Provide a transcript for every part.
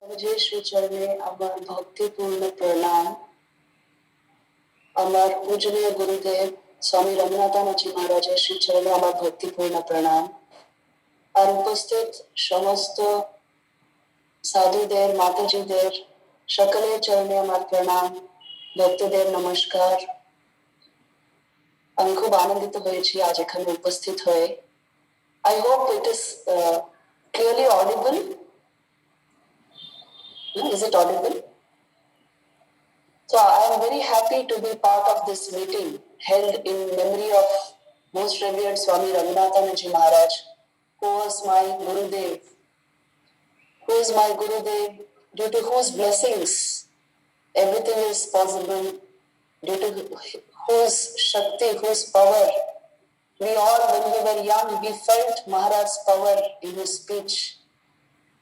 मुझे श्री चरणे আমার ভক্তিপূর্ণ প্রণাম। আমার পূজনীয় গুরুদেব স্বামী রঘুনাথানজি মহারাজের শ্রী চরণে আমার ভক্তিপূর্ণ প্রণাম। আর উপস্থিত সমস্ত সাধুদের, মাতাজিদের সকলের চরণে আমার প্রণাম, ভক্তদের নমস্কার। আমি খুব আনন্দিত হয়েছি আজ এখানে উপস্থিত হয়ে। I hope it is clearly audible. Is it audible? So I am very happy to be part of this meeting held in memory of most revered Swami Raghunathanji Maharaj, who was my Gurudev, due to whose blessings everything is possible, due to whose Shakti, whose power. We all, when we were young, we felt Maharaj's power in his speech,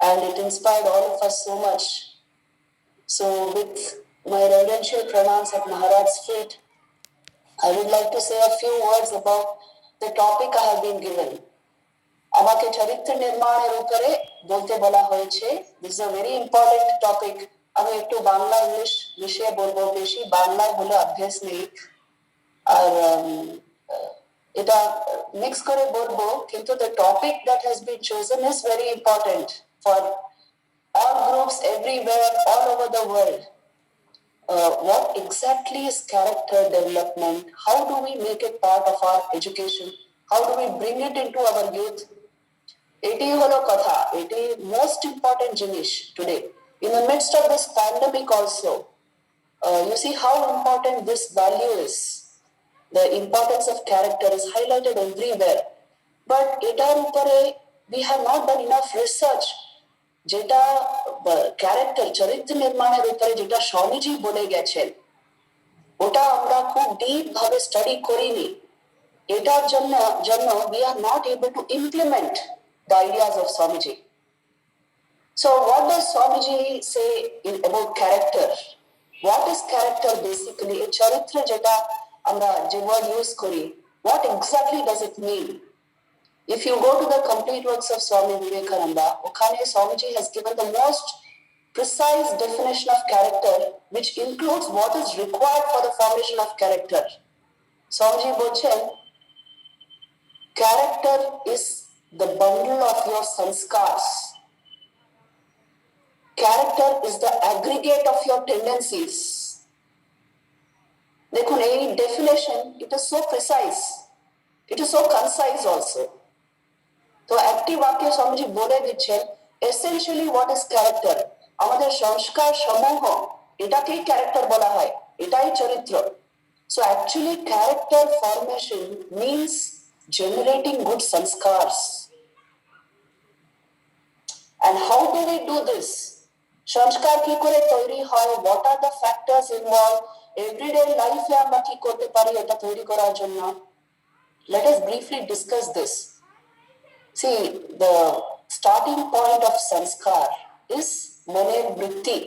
and it inspired all of us so much. So with my reverential pranams at Maharaj's feet, I would like to say a few words about the topic I have been given. আমাকে চরিত্র নির্মাণের উপরে বলতে বলা হয়েছে। This is a very important topic. আমি একটু Bangla English মিশিয়ে বলবো, বেশি বাংলায় বলে অভ্যেস নেই, আর এটা মিক্স করে বলবো, কিন্তু the topic that has been chosen is very important for all groups everywhere, all over the world. What exactly is character development? How do we make it part of our education? How do we bring it into our youth? এটি হলো কথা, এটি most important জিনিস today. In the midst of this pandemic also, you see how important this value is. The importance of character is highlighted everywhere. But এটার উপরে we have not done enough research. যেটা character, চরিত্র নির্মাণের উপরে যেটা স্বামীজি বলে গেছেন, ওটা আমরা খুব ডিপ ভাবে স্টাডি করিনি। এটার জন্য we are not able to implement the ideas of Swamiji. So what does Swamiji say about character? What is character basically? A charitra jeta আমরা যে word use করি, what exactly does it mean? If you go to the complete works of Swami Vivekananda, okhane Swamiji has given the most precise definition of character, which includes what is required for the formation of character. Swamiji bolchen, character is the bundle of your sanskars. Character is the aggregate of your tendencies. Dekhun, ei definition, it is so precise. It is so concise also. তো একটি বাক্যে স্বামীজি বলে দিচ্ছেন essentially what is character. আমাদের সংস্কার সমূহ, এটাকেই character বলা হয়, এটাই চরিত্র। So actually character formation means generating good সংস্কারস। And how do we do this? সংস্কার কি করে তৈরি হয়? What are the factors involved? Everyday life এ আমরা কি করতে পারি এটা তৈরি করার জন্য? Let us briefly discuss this. See, the starting point of sanskar is moner vritti.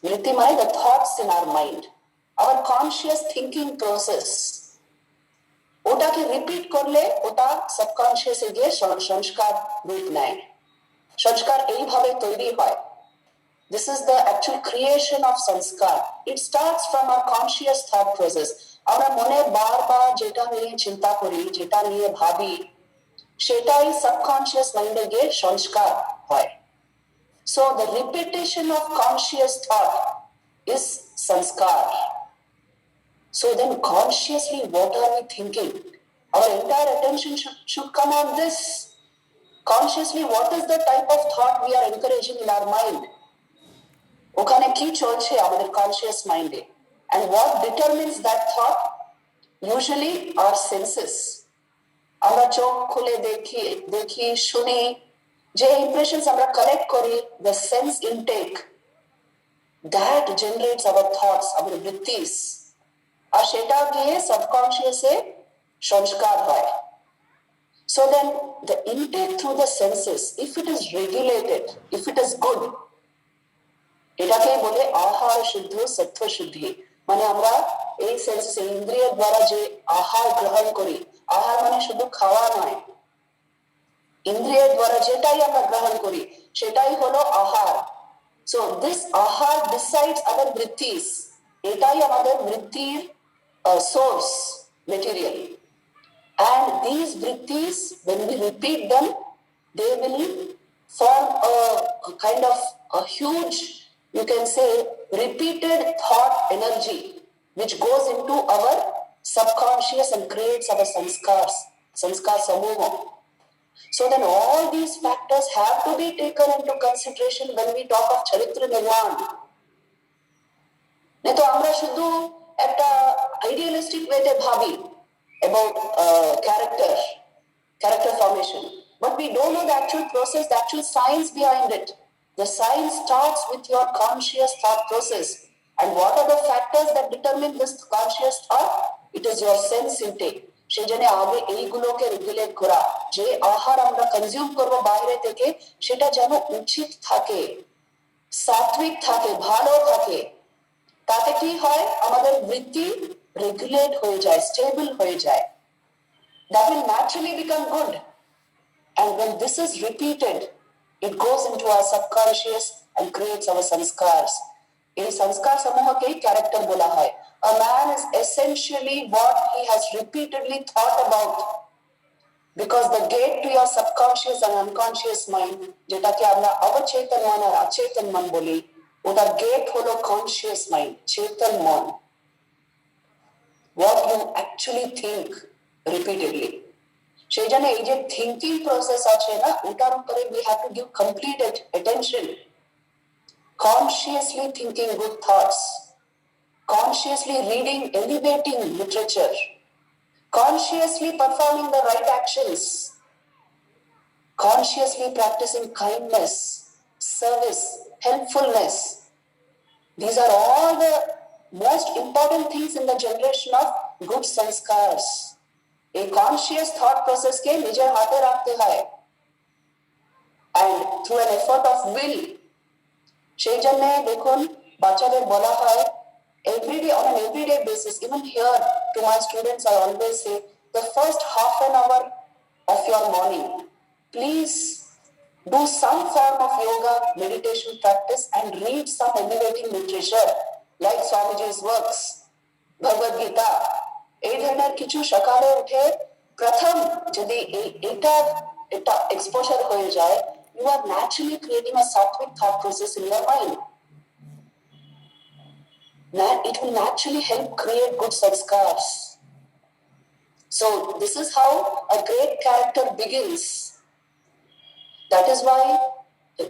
Vritti means the thoughts in our mind, our conscious thinking process. ওটাকে repeat করলে ওটা সাবকনশিয়াসে গিয়ে সংস্কার রূপ নেয়। সংস্কার এইভাবে তৈরি হয়। This is the actual creation of sanskar. It starts from our conscious thought process. আমরা মনে বারবার যেটা নিয়ে চিন্তা করি, যেটা নিয়ে ভাবি, সেটাই সাবকনশিয়াস মাইন্ডে গিয়ে সংস্কার হয়। So the repetition of conscious thought is sanskar. So then consciously what are we thinking? Our entire attention should come on this. Consciously what is the type of thought we are encouraging in our mind? ওখানে কি চলছে আমাদের conscious মাইন্ডে? And what determines that thought? Usually our senses. আমরা চোখ খুলে দেখি শুনি, যে ইমপ্রেশনস আমরা কালেক্ট করি, the sense intake, that generates our thoughts, our vrittis, আর সেটা গিয়ে সাবকনশিয়াসে সংস্কার হয়। So then the intake through the senses, if it is regulated, if it is good, এটাকে বলে আহার শুদ্ধ সত্ত্ব শুদ্ধি। মানে আমরা এই সেন্সেস, ইন্দ্রিয় দ্বারা যে আহার গ্রহণ করি, আহার মানে শুধু খাওয়া নয়, ইন্দ্রিয়ের দ্বারা যেটাই আমরা গ্রহণ করি সেটাই হলো আহার। So this ahar decides our vrittis. এটাই আমাদের vrittir source material. And these vrittis, when we repeat them, they will form a kind of a huge, you can say, repeated thought energy, which goes into our subconscious and creates our sanskar samuha. So then all these factors have to be taken into consideration when we talk of charitra nirman. नहीं तो আমরা শুধু একটা idealistic way তে ভাবি about character formation, but we don't know the actual process, the actual science behind it. The science starts with your conscious thought process. And what are the factors that determine this conscious thought? It is your sense intake. সেই জন্য আগে এইগুলোকে regulate করা, যে আহার আমরা consume করব বাইরে থেকে সেটা যেন উচিত থাকে, সাত্বিক থাকে, ভালো থাকে। তাতে কি হয়, আমাদের বৃত্তি রেগুলেট হয়ে যায়, স্টেবল হয়ে যায়। That will naturally become good. And when this is repeated, it goes into our subconscious and creates our sanskars. এই সংস্কার সমূহকেই ক্যারেক্টার বলা হয়। A man is essentially what he has repeatedly thought about, because the gate to your subconscious and unconscious mind, যেটাকে আমরা অবচেতন মন আর অচেতন মন বলি, ওটার গেট হলো কনসিয়াস মাইন্ড, চেতন মন। What you actually think repeatedly. সেই জন্য এই যে থিঙ্কিং প্রসেস আছে না, ওটার উপরে we have to give complete attention. Consciously thinking good thoughts, consciously reading elevating literature, consciously performing the right actions, consciously practicing kindness, service, helpfulness. These are all the most important things in the generation of good sanskars. A conscious thought process ke nijer hate rakhte hai, and through an effort of will. সেই জন্য দেখুন বাচ্চাদের বলা হয় everyday, on an everyday basis, even here to my students I always say, the first half an hour of your morning, please do some form of yoga, meditation practice and read some elevating literature like Swamiji's works, Bhagavad Gita. এই ধরনের কিছু সকালে উঠে প্রথম যদি এটা exposure হয়ে যায়, you are naturally creating a sattvic thought process in your mind. It will naturally help create good sanskars. So this is how a great character begins. That is why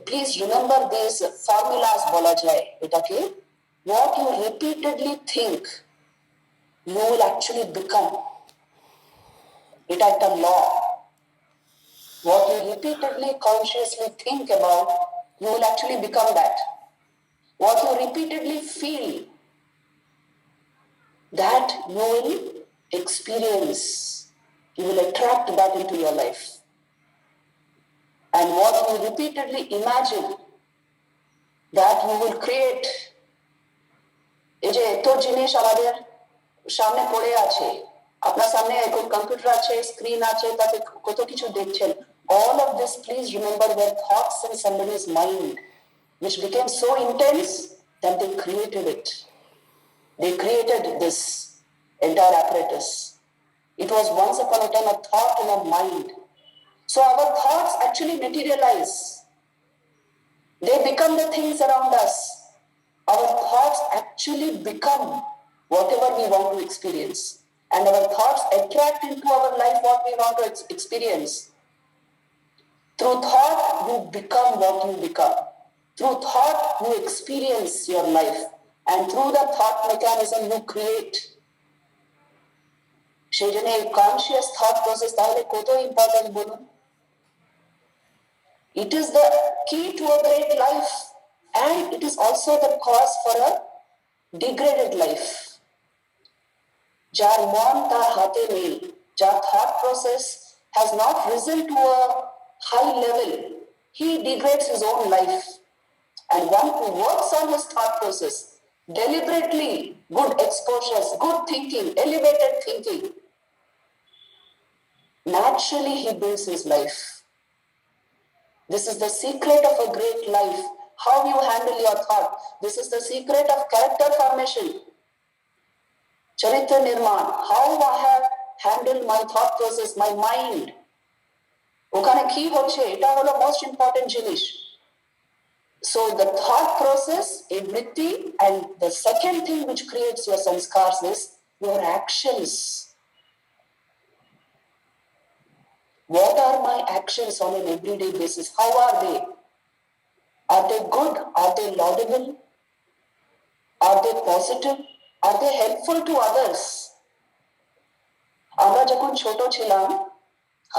please remember these formulas bola jay etake, what you repeatedly think you will actually become. Eta ekta law. What you repeatedly consciously think about, you will actually become that. What you repeatedly feel, that you will experience. You will attract that into your life. And what you repeatedly imagine, that you will create. এই যে এত জিনিস আমাদের সামনে পড়ে আছে, আপনার সামনে এখন কম্পিউটার আছে, স্ক্রিন আছে, তাতে কত কিছু দেখছেন। All of this, please remember, were thoughts in somebody's mind, which became so intense that they created it. They created this entire apparatus. It was once upon a time a thought in our mind. So our thoughts actually materialize. They become the things around us. Our thoughts actually become whatever we want to experience. And our thoughts attract into our life what we want to experience. Through thought, you become what you become. Through thought, you experience your life. And through the thought mechanism, you create. সেই জন্য এই conscious thought process তাহলে কত important বলুন। It is the key to a great life, and it is also the cause for a degraded life. যার মন তার হাতে নেই, যার thought process has not risen to a high level, he degrades his own life. And one who works on his thought process, deliberately, good exposures, good thinking, elevated thinking, naturally he builds his life. This is the secret of a great life. How you handle your thought. This is the secret of character formation. Charitra Nirman. How I have handled my thought process, my mind. ওখানে কি হচ্ছে এটা হলো most important জিনিস. So the thought process, a vritti, and the second thing which creates your sanskars is your actions. What are my actions on an everyday basis? How are they? Are they good? Are they laudable? Are they positive? Are they helpful to others? আমরা যখন ছোট ছিলাম,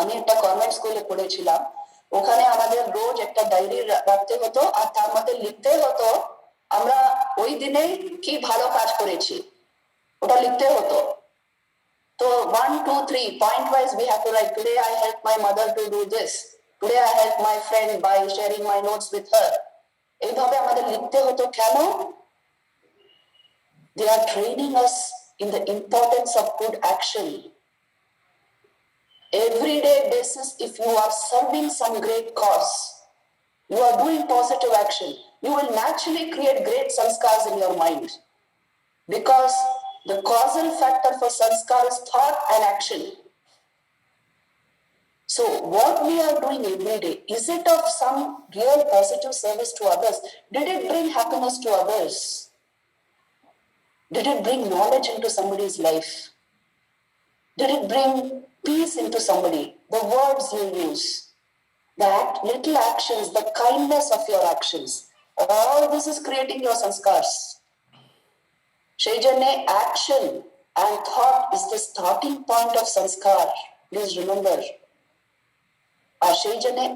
আমি একটা convent স্কুলে পড়েছিলাম, ওখানে আমাদের রোজ একটা ডায়েরি রাখতে হতো আর তার মধ্যে লিখতে হতো আমরা ওই দিনে কি ভালো কাজ করেছি, ওটা লিখতে হতো। তো 1, 2, 3 point wise we have to write, today I helped my mother to do this, today I helped my friend by sharing my notes with her. এইভাবে আমাদের লিখতে হতো কেন? They are training us in the importance of good action. Everyday basis, if you are serving some great cause, you are doing positive action, you will naturally create great sanskars in your mind. Because the causal factor for sanskar is thought and action. So what we are doing every day, is it of some real positive service to others? Did it bring happiness to others? Did it bring knowledge into somebody's life? Did it bring peace into somebody? The words you use, that little actions, the kindness of your actions, all this is creating your sanskars. Shejane, action and thought is the starting point of sanskar. Please remember. Our Shejane,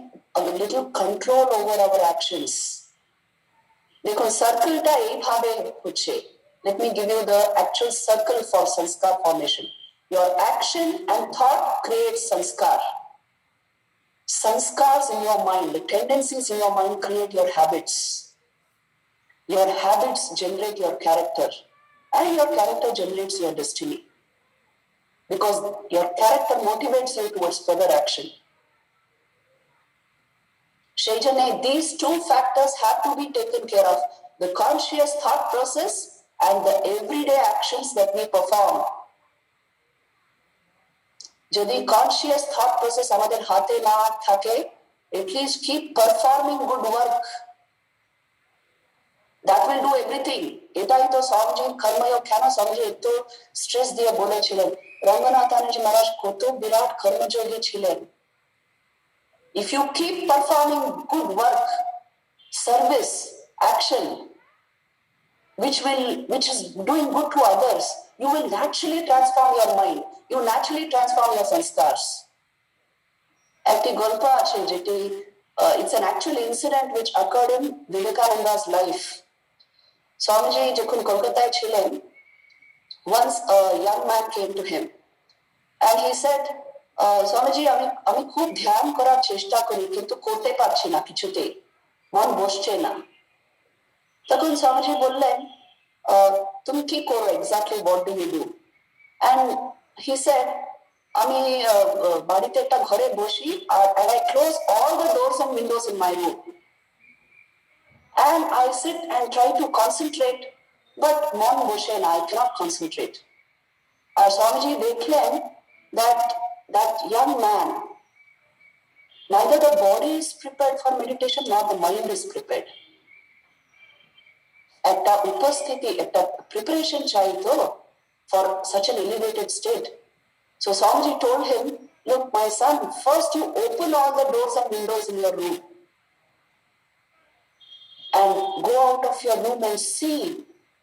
a little control over our actions. Because circle ta eibhabe hoche. Let me give you the actual circle for sanskar formation. Your action and thought creates sanskar. Sanskars in your mind, the tendencies in your mind create your habits. Your habits generate your character. And your character generates your destiny. Because your character motivates you towards further action. Shejane, these two factors have to be taken care of. The conscious thought process and the everyday actions that we perform. যদি conscious thought process আমাদের হাতে না থাকে, at least keep performing good work. That will do everything. এটাই তো স্বামীজি কর্মযোগ কেন স্বামীজি এত স্ট্রেস দিয়ে বলেছিলেন, রঙ্গনাথানজি মহারাজ কত বিরাট কর্মযোগী ছিলেন। If you keep performing good work, service, action, which is doing good to others, you will naturally transform your mind. You naturally transform your sanskars. একটি গল্প আছে যেটি it's an actual incident which occurred in Vivekananda's life. Swamiji যখন কলকাতায় ছিলেন, once a young man came to him and he said, Swamiji, আমি খুব ধ্যান করার চেষ্টা করি কিন্তু করতে পারছি না কিছুতেই, মন বসছে না। তখন স্বামীজি বললেন, তুমি কি করো exactly, what do you do? And he said, আমি বাড়িতে একটা ঘরে বসি and I close all the doors and windows in my room and I sit and try to concentrate, but মন বসে না, I cannot concentrate. আর স্বামীজি দেখলেন that young man, neither the body is prepared for meditation nor the mind is prepared. একটা উপস্থিতি, একটা preparation চাই তো for such an elevated state. So Swamiji told him, look my son, first you open all the doors and windows in your room and go out of your room and see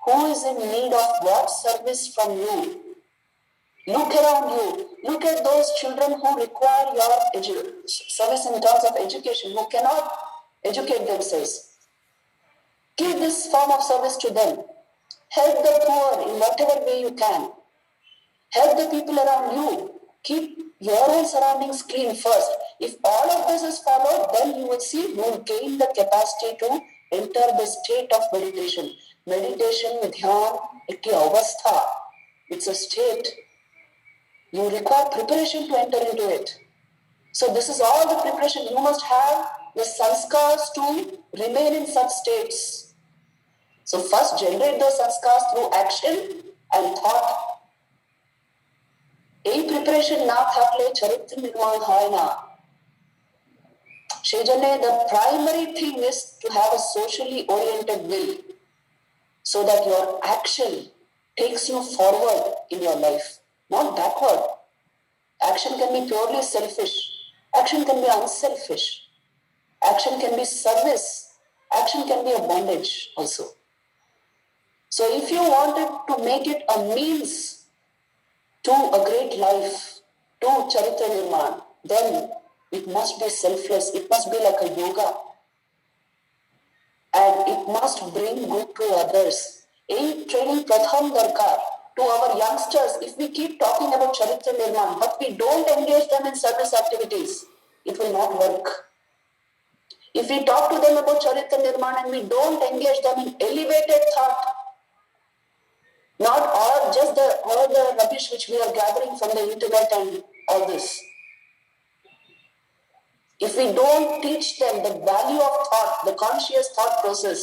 who is in need of what service from you. Look around you. Look at those children who require your service in terms of education, who cannot educate themselves. Give this form of service to them. Help the poor in whatever way you can. Help the people around you. Keep your own surroundings clean first. If all of this is followed, then you will see you will gain the capacity to enter the state of meditation. Meditation, dhyan, ekti avastha. It's a state. You require preparation to enter into it. So this is all the preparation you must have. the sanskars to remain in such states. So first generate those sanskars through action and thought. এই preparation না থাকলে চরিত্র নির্মাণ হয় না। সেই জন্য the primary thing is to have a socially oriented will so that your action takes you forward in your life, not backward. Action can be purely selfish. Action can be unselfish. Action can be service. Action can be a bondage also. So if you wanted to make it a means to a great life, to Charitra Nirman, then it must be selfless. It must be like a yoga. And it must bring good to others. In training Pratham Darkar to our youngsters, if we keep talking about Charitra Nirman, but we don't engage them in service activities, it will not work. If we talk to them about Charitra Nirman and we don't engage them in elevated thought, not all the rubbish which we are gathering from the internet and all this. If we don't teach them the value of thought, the conscious thought process,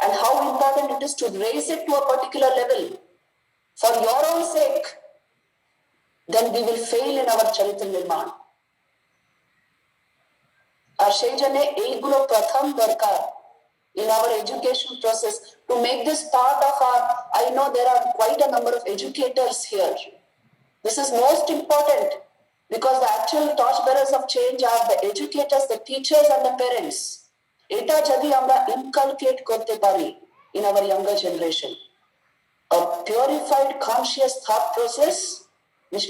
and how important it is to raise it to a particular level for your own sake, then we will fail in our Charitra Nirman. আর সেই জন্য এইগুলো প্রথম দরকার in our education process to make this part of our, I know there are quite a number of educators here. This is most important because the actual torchbearers of change are the educators, the teachers and the parents. Eta যদি আমরা inculcate করতে পারি in our younger generation, a purified conscious thought process, which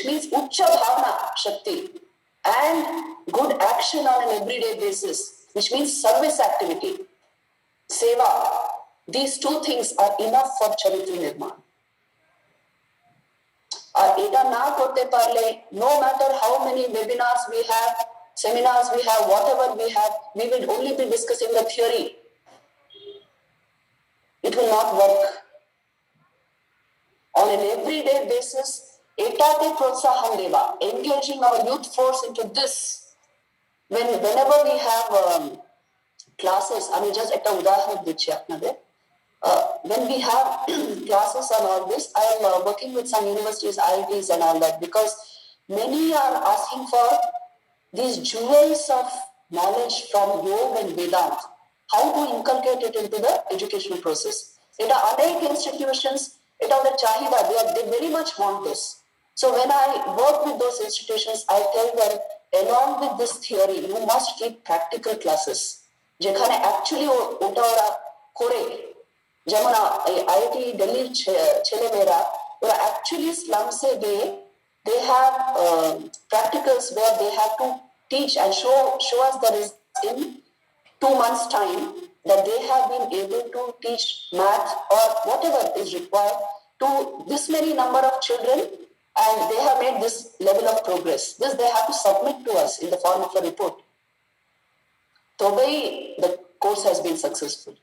means uccha bhavna shakti and good action on an everyday basis, which means service activity, seva. These two things are enough for Charitra Nirman. আর এটা না করতে পারলে, no matter how many webinars we have, seminars we have, whatever we have, we will only be discussing the theory. It will not work. On an everyday basis, etate protsahan deva, engaging our youth force into this. Whenever we have classes, I mean just ekta udaharan dicchi apnade. When we have classes on all this, I am working with some universities, IITs and all that, because many are asking for these jewels of knowledge from yoga and Vedanta, how to inculcate it into the educational process. Eta anek institutions, eta the chahida, they very much want this. So when I work with those institutions, I tell them, along with this theory, you must keep practical classes. যেখানে actually ওটা ওরা করে, যেমন IIT দিল্লির ছেলেমেয়েরা ওরা actually slums-এ গিয়ে they have practicals where they have to teach and show us the results in 2 months' time that they have been able to teach math or whatever is required to this many number of children, and they have made this level of progress. This they have to submit to us in the form of a report. Tobei the course has been successful.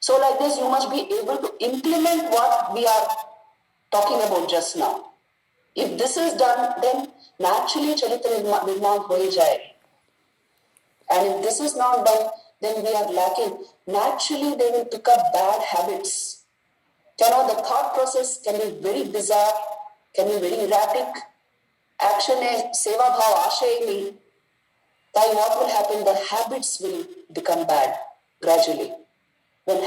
So like this, you must be able to implement what we are talking about just now. If this is done, then naturally Charitra Nirman hoye jaye. And if this is not done, then we are lacking. Naturally, they will pick up bad habits. You know, the thought process can be very bizarre, can be very erratic. Action is seva bhav ashayini. Then what will happen? The habits will become bad gradually. When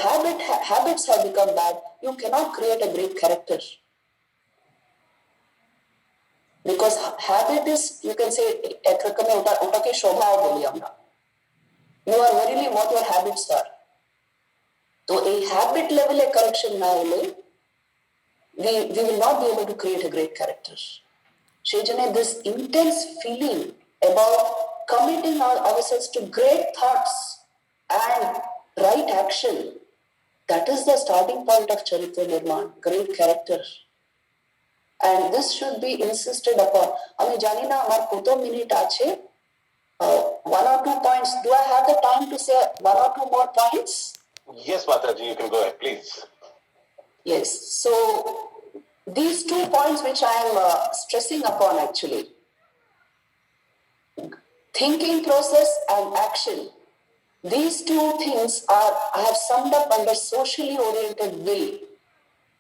habits have become bad, you cannot create a great character. Because habit is, you can say, utake shobha boli amra. You are verily what your habits are. So a habit level a correction na hole, we will not be able to create a great character. Shejane, this intense feeling about committing ourselves to great thoughts and right action, that is the starting point of Charitra Nirman, great character. And this should be insisted upon. Ami jani na amar koto minute ache, 1 or 2 points. Do I have the time to say 1 or 2 more points? Yes, Mataji, you can go ahead, please. Yes. So these 2 points which I am stressing upon actually, thinking process and action. These two things I have summed up under socially oriented will,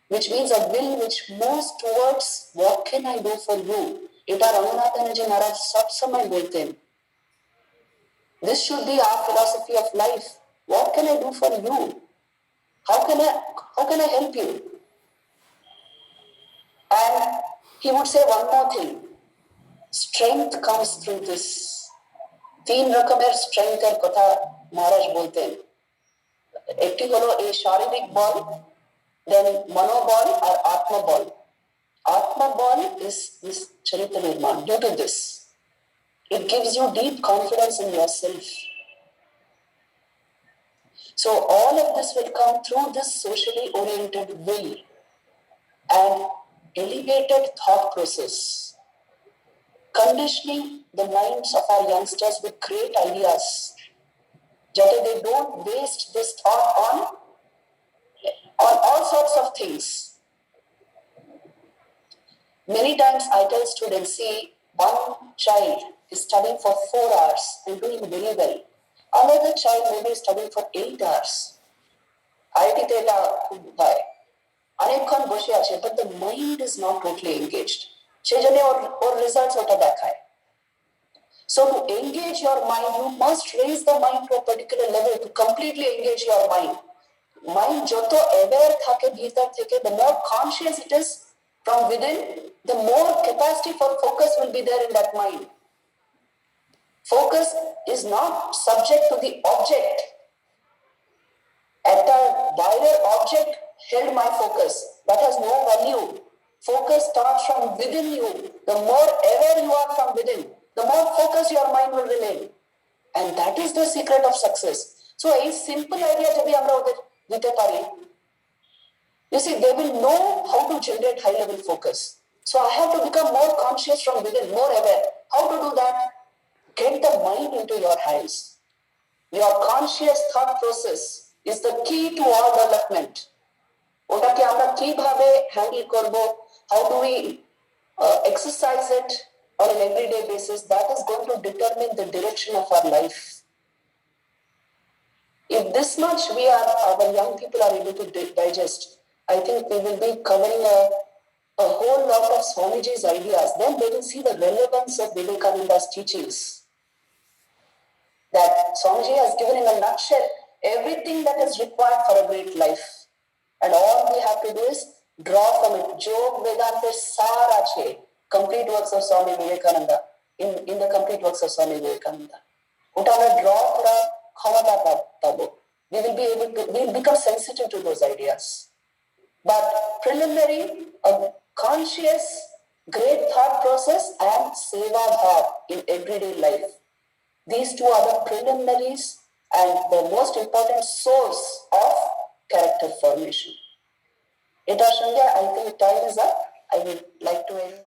which means a will which moves towards what can I do for you. Eta Raghunathanji Maharaj sab samay bolte hain. This should be our philosophy of life. What can I do for you? How can I help you? And he would say one more thing. Strength comes through this. 3 রকমের স্ট্রেংথের কথা মহারাজ বলতেন। একটি হলো এই শারীরিক বল, দেন মনোবল আর আত্মবল। আত্মবল is this charitra nirman. Due to this, it gives you deep confidence in yourself. So all of this will come through this socially oriented will and elevated thought process, conditioning the minds of our youngsters with great ideas, that they don't waste this thought on all sorts of things. Many times I tell students, see, one child is studying for 4 hours and doing very well. Another child may be studying for 8 hours. IIT eta khub hoy. অনেকক্ষণ বসে আছে, but the mind is not totally engaged. সেই জন্য ওর results ওটা দেখায়। So to engage your mind, you must raise the mind to a particular level to completely engage your mind. Mind joto aware thake bhitar theke, the more conscious it is from within, the more capacity for focus will be there in that mind. Focus is not subject to the object. At a wider object held my focus, that has no value. Focus starts from within you. The more aware you are from within, the more focused your mind will remain. And that is the secret of success. So a simple idea jodi amra oder dite pari, you see, they will know how to generate high level focus. So I have to become more conscious from within, more aware. How to do that? Get the mind into your hands. Your conscious thought process is the key to all development. ওটাকে আমরা কিভাবে handle করব, how do we exercise it on an everyday basis, that is going to determine the direction of our life. If this much our young people are able to digest, I think we will be covering a whole lot of Swamiji's ideas. Then they will see the relevance of Vivekananda's teachings. That Swamiji has given in a nutshell everything that is required for a great life. And all we have to do is draw from it. Jog Vedanta sar ache, complete works of Swami Vivekananda, in the complete works of Swami Vivekananda. Ota amra draw kora khamata pabo. We will become sensitive to those ideas. But preliminary, a conscious, great thought process and seva bhav in everyday life. These two are the preliminaries and the most important source of character formation. Etar shange, I think time is up. I would like to end.